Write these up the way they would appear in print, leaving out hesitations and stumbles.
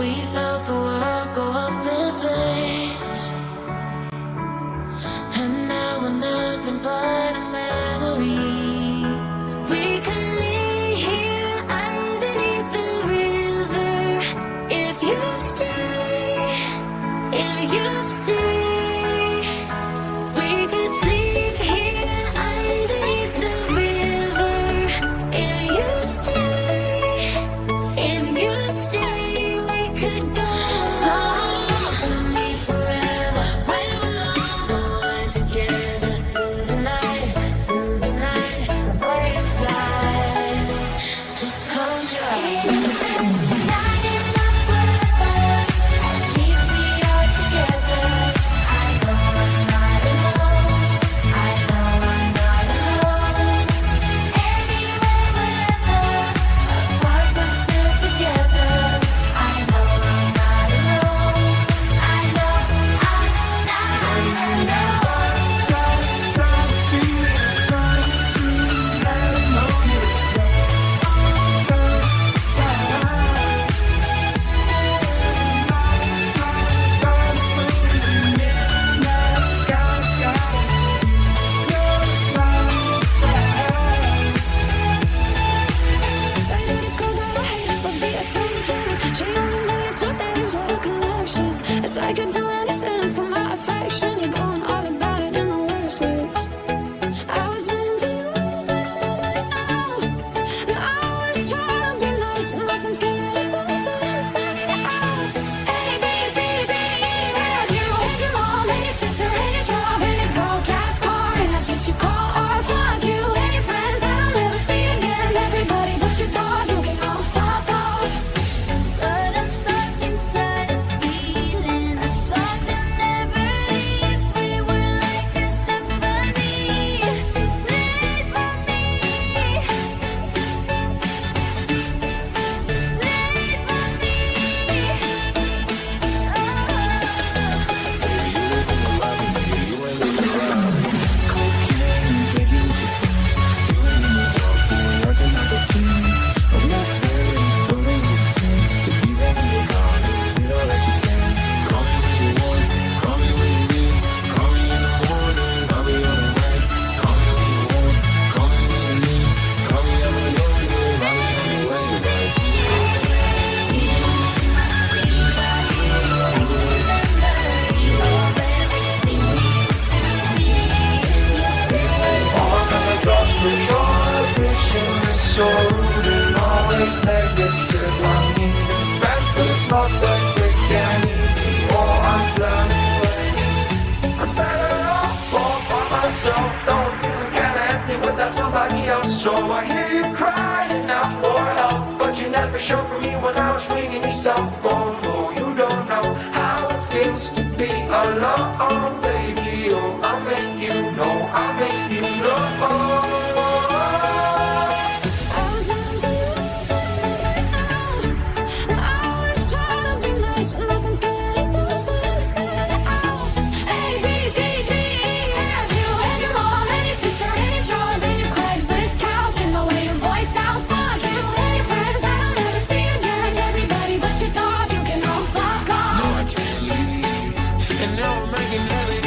We felt the world go up in flames, and now we're nothing but a memory. We could lay here underneath the river if you stay, if you stay. We could sleep here underneath the river if you stay, if you stay. We could go so to me forever when we're alone together through the night, the wasteland. Just close your eyes. Night is not forever, at least we are together. I know I'm not alone, I know I'm not alone. Anywhere, wherever, apart but still together. I know I'm not alone, I know I'm not alone. It's like I do anything for my affection. You're going all about it in the worst ways. I was into you, but I'm over it now. And I was trying to be nice, but nothing's getting it done, so let's spell it out. A, B, C, D, E, F. You and your mom and your sister and your job and your broadcast car and that shit you call art. Fuck you and your friends that I'll never see again. Everybody but your dog, you can all fuck off. But I'm stuck inside a feeling, a song that never leaves. We were like a symphony, made for me. And always negative longing. Bad, but it's not that quick and easy. Oh, I'm blown away. I'm better off all by myself. Don't feel kinda empty without somebody else. So I hear you crying out for help, but you never showed for me when I was ringing your cell phone. Oh, you don't know how it feels to be alone, baby. Oh, I'll make you know, I'll make you know. I was into you, but I'm over it now. And I was trying to be nice, but nothing's getting done, so let's spell it out. A, B, C, D, E, F. You and your mom and your sister and your job and your Craigslist couch and the way your voice sounds. Fuck you and your friends that I'll never see again. Everybody but your dog, you can all fuck off. No, I can't leave. And now I'm making every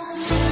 Suisse.